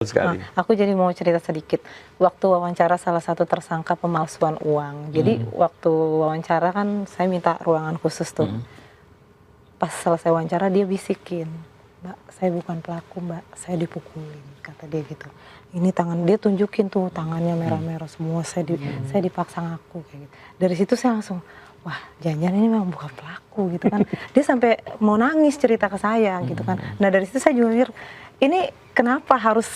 sekali. Aku jadi mau cerita sedikit. Waktu wawancara salah satu tersangka pemalsuan uang. Jadi waktu wawancara kan saya minta ruangan khusus tuh. Pas selesai wawancara dia bisikin, "Mbak, saya bukan pelaku, Mbak. Saya dipukulin," kata dia gitu. Ini tangan dia tunjukin tuh tangannya merah-merah semua. Saya dipaksa ngaku kayak gitu. Dari situ saya langsung, wah, jangan-jangan ini memang bukan pelaku gitu kan. Dia sampai mau nangis cerita ke saya gitu kan. Nah dari situ saya juga mikir, ini kenapa harus,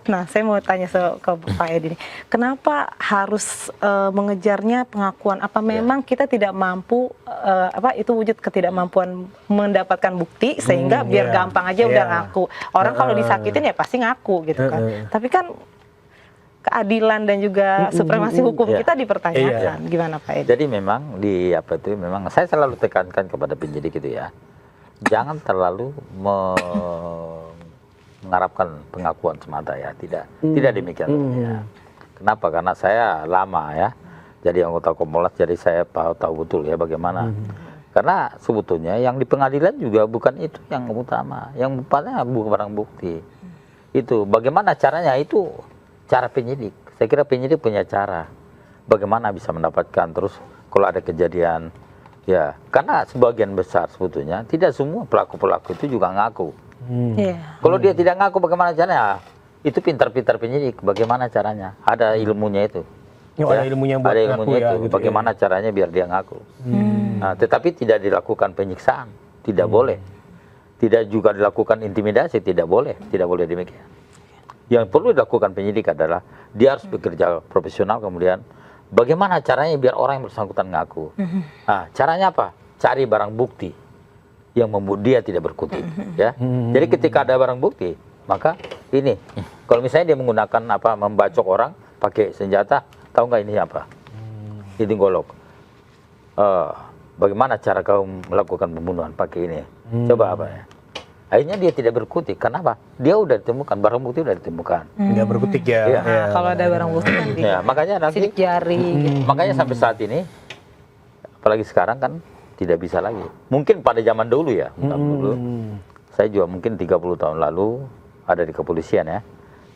nah saya mau tanya ke Pak Edi nih, kenapa harus mengejarnya pengakuan? Apa memang kita tidak mampu, itu wujud ketidakmampuan mendapatkan bukti sehingga biar gampang aja udah ngaku. Orang kalau disakitin ya pasti ngaku gitu kan. Tapi kan keadilan dan juga supremasi hukum kita dipertanyakan. Gimana Pak Edi? Jadi memang memang saya selalu tekankan kepada penyidik itu ya, jangan terlalu mengharapkan pengakuan semata ya, tidak demikian. Ya. Kenapa? Karena saya lama ya jadi anggota Kompolnas, jadi saya tahu betul ya bagaimana. Karena sebetulnya yang di pengadilan juga bukan itu yang utama, yang paling barang bukti. Itu bagaimana caranya, itu cara penyidik. Saya kira penyidik punya cara bagaimana bisa mendapatkan, terus kalau ada kejadian ya, karena sebagian besar sebetulnya tidak semua pelaku-pelaku itu juga ngaku. Kalau dia tidak ngaku bagaimana caranya? Itu pintar-pintar penyidik. Bagaimana caranya? Ada ilmunya itu. Ada ilmunya buat ada ilmunya itu. Gitu, bagaimana caranya biar dia ngaku? Nah, tetapi tidak dilakukan penyiksaan, tidak boleh. Tidak juga dilakukan intimidasi, tidak boleh demikian. Yang perlu dilakukan penyidik adalah dia harus bekerja profesional, kemudian bagaimana caranya biar orang yang bersangkutan ngaku. Nah, caranya apa? Cari barang bukti yang membuat dia tidak berkutik, ya. Jadi ketika ada barang bukti, maka ini, kalau misalnya dia menggunakan membacok orang pakai senjata, tahu nggak ini apa? Itu golok. Bagaimana cara kau melakukan pembunuhan pakai ini? Coba apa ya? Akhirnya dia tidak berkutik. Kenapa? Dia udah ditemukan, barang bukti udah ditemukan. Nggak berkutik ya. Nah, kalau ada barang bukti kan makanya nanti, sidik jari. Makanya sampai saat ini, apalagi sekarang kan tidak bisa lagi. Mungkin pada zaman dulu ya, saya juga mungkin 30 tahun lalu ada di kepolisian ya.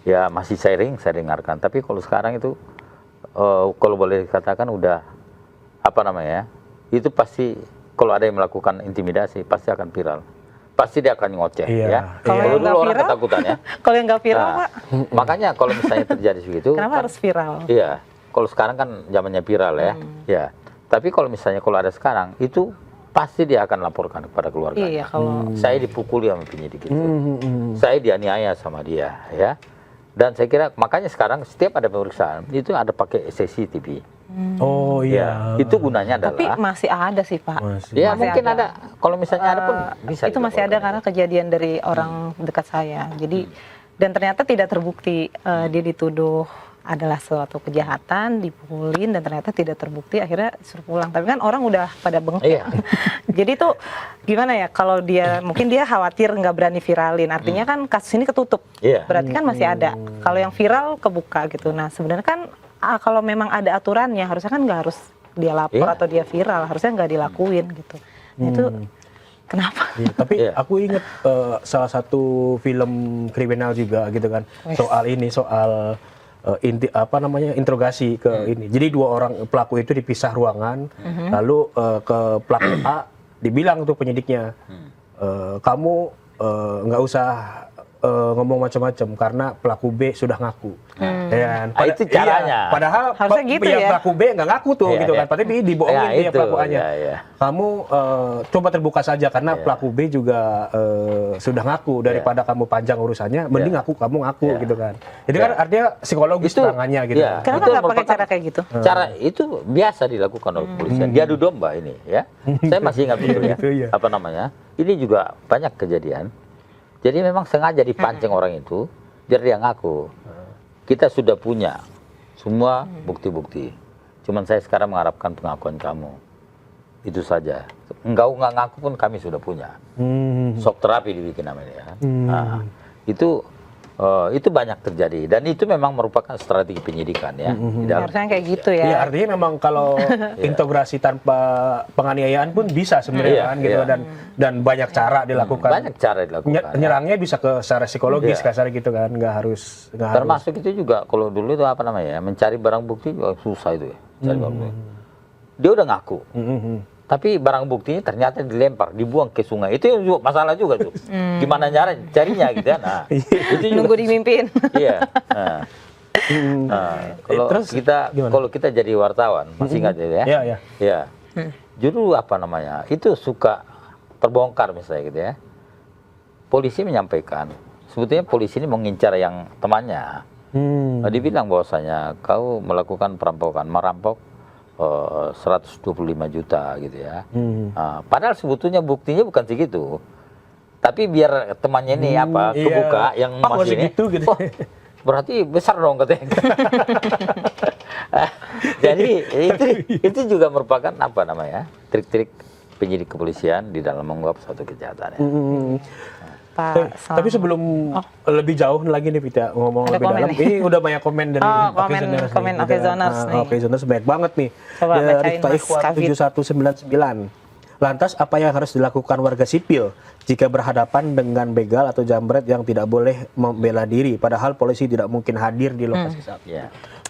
Ya masih saya dengarkan. Tapi kalau sekarang itu, kalau boleh dikatakan udah, itu pasti kalau ada yang melakukan intimidasi, pasti akan viral. Pasti dia akan ngoceh ya. Kalau dulu orang ketakutan ya. Kalau yang nggak viral, Pak? Makanya kalau misalnya terjadi begitu. Kenapa harus viral? Iya. Kalau sekarang kan zamannya viral ya. Ya. Tapi kalau misalnya kalau ada sekarang, itu pasti dia akan laporkan kepada keluarga. Iya, kalau saya dipukuli sama penyidik itu, saya dianiaya sama dia, ya. Dan saya kira makanya sekarang setiap ada pemeriksaan itu ada pakai CCTV. Oh iya. Ya, itu gunanya adalah. Tapi masih ada sih Pak. Ya masih mungkin ada. Kalau misalnya ada pun bisa. Itu masih ada karena kejadian dari orang dekat saya. Jadi dan ternyata tidak terbukti dia dituduh adalah suatu kejahatan, dipukulin dan ternyata tidak terbukti, akhirnya suruh pulang. Tapi kan orang udah pada bengek. Jadi tuh gimana ya, kalau dia mungkin dia khawatir nggak berani viralin, artinya kan kasus ini ketutup. Berarti kan masih ada. Kalau yang viral kebuka gitu. Nah sebenarnya kan kalau memang ada aturannya, harusnya kan nggak harus dia lapor atau dia viral, harusnya nggak dilakuin gitu. Nah, itu kenapa? Tapi aku inget salah satu film kriminal juga gitu kan, soal interogasi ke ini. Jadi dua orang pelaku itu dipisah ruangan, lalu ke pelaku A dibilang tuh penyidiknya, kamu nggak usah ngomong macam-macam karena pelaku B sudah ngaku. Itu caranya. Padahal harusnya gitu ya. Pelaku B nggak ngaku tuh gitu kan. Tapi dibohongin dia pelaku A-nya. Kamu coba terbuka saja karena pelaku B juga sudah ngaku, daripada kamu panjang urusannya, mending kamu ngaku gitu kan. Jadi kan artinya psikologis serangannya gitu. Kenapa nggak pakai cara kayak gitu? Cara itu biasa dilakukan oleh kepolisian. Diadu domba ini ya. Saya masih ingat betul ya. Ini juga banyak kejadian. Jadi memang sengaja dipancing orang itu biar dia ngaku. Kita sudah punya semua bukti-bukti. Cuman saya sekarang mengharapkan pengakuan kamu. Itu saja. Engkau nggak ngaku pun kami sudah punya. Shock terapi dibikin namanya ya. Nah, itu Itu banyak terjadi dan itu memang merupakan strategi penyidikan ya. Harusnya kayak gitu ya. Iya, artinya memang kalau integrasi tanpa penganiayaan pun bisa sebenarnya kan gitu dan banyak cara dilakukan. Banyak cara dilakukan. Nyerangnya bisa ke secara psikologis kasar gitu kan, nggak harus. Termasuk itu juga kalau dulu itu apa namanya ya, mencari barang bukti juga susah itu ya. Cari barang bukti. Dia udah ngaku. Tapi barang buktinya ternyata dilempar, dibuang ke sungai. Itu yang juga masalah juga tuh. Gimana carinya gitu ya. Nah, itu juga. Nunggu dimimpin. Iya. Kalau kita jadi wartawan, masih ingat ya? Iya. Iya. Judul apa namanya? Itu suka terbongkar misalnya gitu ya. Polisi menyampaikan, sebetulnya polisi ini mengincar yang temannya. Dibilang bahwasanya kau melakukan perampokan, merampok 125 juta gitu ya. Padahal sebetulnya buktinya bukan segitu. Tapi biar temannya ini kebuka yang masih ini. Gitu. Berarti besar dong katanya. Jadi itu juga merupakan apa namanya? Trik-trik penyidik kepolisian di dalam mengungkap suatu kejahatan ya. Tapi sebelum lebih jauh lagi nih Vita ngomong lebih dalam, ini udah banyak komen dari komen Okezoners nih. Okezoners banyak banget nih. Coba dari Ikhwan 7199. Lantas apa yang harus dilakukan warga sipil jika berhadapan dengan begal atau jambret yang tidak boleh membela diri, padahal polisi tidak mungkin hadir di lokasi saat itu?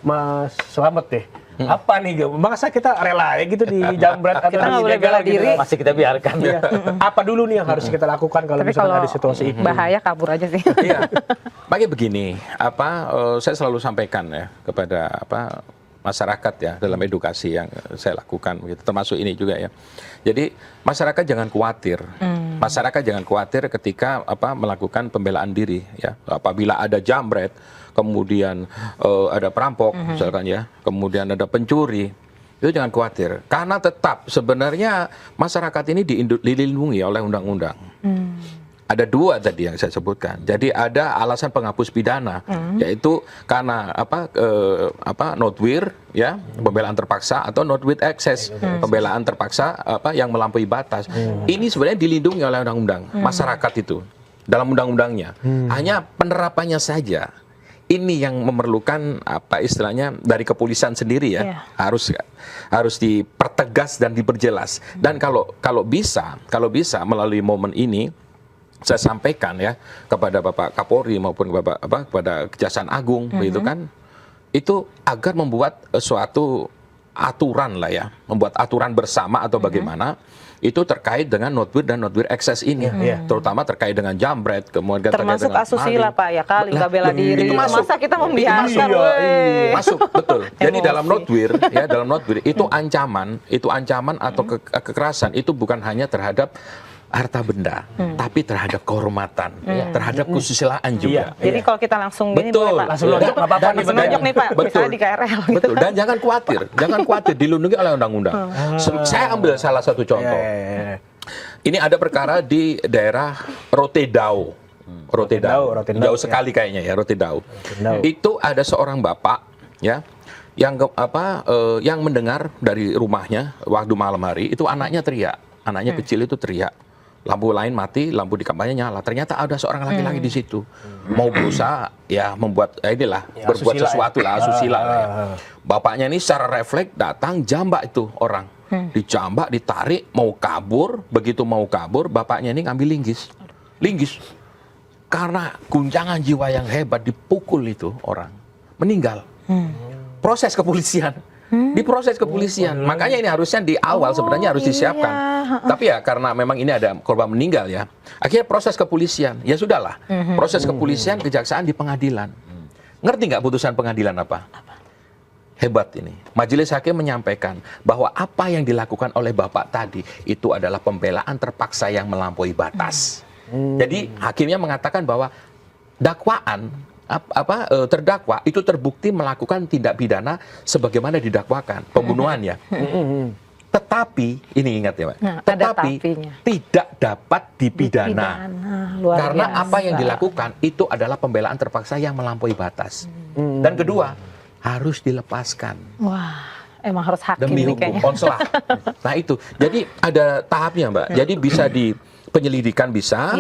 Mas Selamat deh. Apa nih, masa kita rela ya gitu di jambret atau kita di bela gitu? diri. Masih kita biarkan. Apa dulu nih yang harus kita lakukan kalau misalnya ada situasi itu? Bahaya kabur aja sih. Iya. Bagi begini, saya selalu sampaikan ya kepada masyarakat ya dalam edukasi yang saya lakukan gitu, termasuk ini juga ya. Jadi masyarakat jangan khawatir. Masyarakat jangan khawatir ketika melakukan pembelaan diri ya. Apabila ada jambret, kemudian ada perampok misalkan ya, kemudian ada pencuri, itu jangan khawatir. Karena tetap sebenarnya masyarakat ini dilindungi oleh undang-undang. Ada dua tadi yang saya sebutkan. Jadi ada alasan penghapus pidana, yaitu karena not with ya, pembelaan terpaksa, atau not with excess, pembelaan terpaksa yang melampaui batas. Ini sebenarnya dilindungi oleh undang-undang masyarakat itu dalam undang-undangnya. Hanya penerapannya saja. Ini yang memerlukan istilahnya dari kepolisian sendiri ya, harus dipertegas dan diperjelas. Dan kalau bisa melalui momen ini saya sampaikan ya kepada Bapak Kapolri maupun kepada Kejaksaan Agung begitu kan, itu agar membuat suatu aturan lah ya, membuat aturan bersama atau bagaimana itu terkait dengan not with dan not with excess ini, terutama terkait dengan jambret, kemudian termasuk dengan asusila Pak ya kali nggak bela diri. Itu masuk. Masa kita membiarkan? Masuk betul. Jadi dalam not with ya, dalam not with itu ancaman atau kekerasan itu bukan hanya terhadap harta benda, tapi terhadap kehormatan, terhadap kesusilaan juga. Jadi kalau kita langsung gini boleh Pak? Langsung nonjok nggak apa-apa nih, nonjok nih Pak, misalnya di KRL gitu. Betul, dan jangan khawatir, dilindungi oleh undang-undang. Saya ambil salah satu contoh. Ini ada perkara di daerah Rotedao. Jauh sekali kayaknya ya, Rotedao. Itu ada seorang bapak ya, yang mendengar dari rumahnya waktu malam hari itu anaknya teriak, anaknya kecil itu teriak. Lampu lain mati, lampu di kamarnya nyala. Ternyata ada seorang laki-laki di situ mau berusaha ya membuat berbuat sesuatu lah, asusila lah ya. Bapaknya ini secara refleks datang jambak itu orang, dijambak, ditarik, mau kabur. Begitu mau kabur, bapaknya ini ngambil linggis. Karena guncangan jiwa yang hebat, dipukul itu orang, meninggal. Proses kepolisian. Diproses kepolisian. Makanya ini harusnya di awal sebenarnya harus disiapkan. Tapi ya karena memang ini ada korban meninggal ya. Akhirnya proses kepolisian. Ya sudahlah. Proses kepolisian, kejaksaan di pengadilan. Ngerti nggak putusan pengadilan apa? Hebat ini. Majelis hakim menyampaikan bahwa apa yang dilakukan oleh bapak tadi itu adalah pembelaan terpaksa yang melampaui batas. Jadi hakimnya mengatakan bahwa dakwaan terdakwa itu terbukti melakukan tindak pidana sebagaimana didakwakan, pembunuhan ya. Tetapi ini ingat ya Pak, tetapi tidak dapat dipidana. Karena apa yang dilakukan itu adalah pembelaan terpaksa yang melampaui batas. Dan kedua, harus dilepaskan. Wah, emang harus hakim demi hukum, konslah. Nah itu, jadi ada tahapnya Mbak. Jadi bisa di penyelidikan bisa.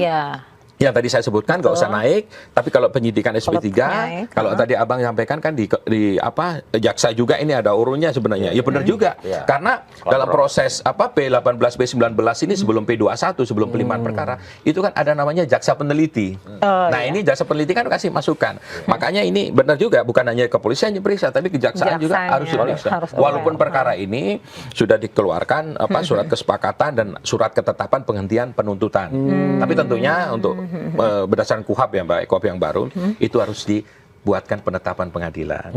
yang tadi saya sebutkan nggak usah naik, tapi kalau penyidikan SP3, naik, kalau tadi Abang sampaikan kan di apa jaksa juga ini ada urunnya sebenarnya. Ya benar juga. Karena dalam proses apa P18, P19 ini sebelum P21, sebelum pelimpahan perkara, itu kan ada namanya jaksa peneliti. Nah, ini jaksa peneliti kan kasih masukan. Makanya ini benar juga, bukan hanya kepolisian yang diperiksa, tapi kejaksaan juga harus diperiksa. Walaupun perkara ini sudah dikeluarkan apa surat kesepakatan dan surat ketetapan penghentian penuntutan. Tapi tentunya untuk berdasarkan KUHAP ya Mbak, KUHAP yang baru, itu harus dibuatkan penetapan pengadilan.